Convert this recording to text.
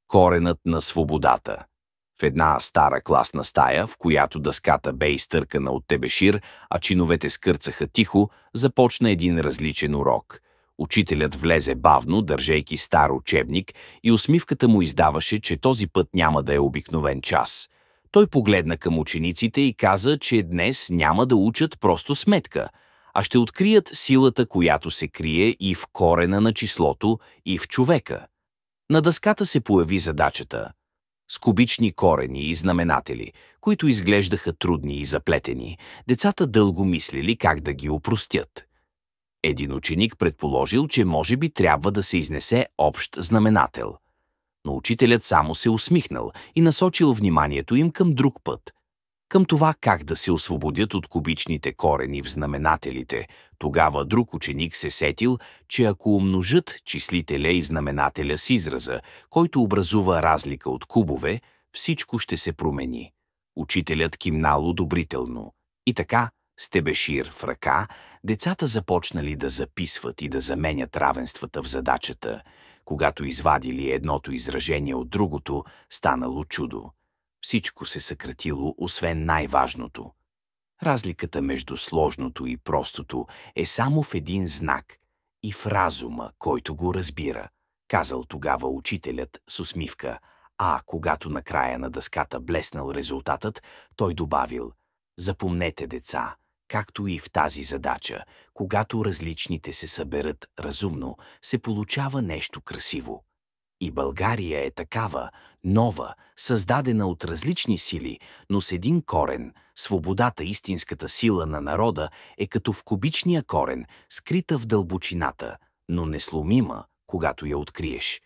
Коренът на свободата. В една стара класна стая, в която дъската бе изтъркана от тебешир, а чиновете скърцаха тихо, започна един различен урок. Учителят влезе бавно, държейки стар учебник, и усмивката му издаваше, че този път няма да е обикновен час. Той погледна към учениците и каза, че днес няма да учат просто сметка, а ще открият силата, която се крие и в корена на числото, и в човека. На дъската се появи задачата с кубични корени и знаменатели, които изглеждаха трудни и заплетени. Децата дълго мислили как да ги опростят. Един ученик предположил, че може би трябва да се изнесе общ знаменател. Но учителят само се усмихнал и насочил вниманието им към друг път. Към това как да се освободят от кубичните корени в знаменателите. Тогава друг ученик се сетил, че ако умножат числителя и знаменателя с израза, който образува разлика от кубове, всичко ще се промени. Учителят кимнал одобрително. И така, с тебешир в ръка, децата започнали да записват и да заменят равенствата в задачата. Когато извадили едното изражение от другото, станало чудо. Всичко се съкратило, освен най-важното. Разликата между сложното и простото е само в един знак и в разума, който го разбира, казал тогава учителят с усмивка, а когато на края на дъската блеснал резултатът, той добавил: запомнете, деца, както и в тази задача, когато различните се съберат разумно, се получава нещо красиво. И България е такава, нова, създадена от различни сили, но с един корен. Свободата, истинската сила на народа, е като в кубичния корен, скрита в дълбочината, но несломима, когато я откриеш.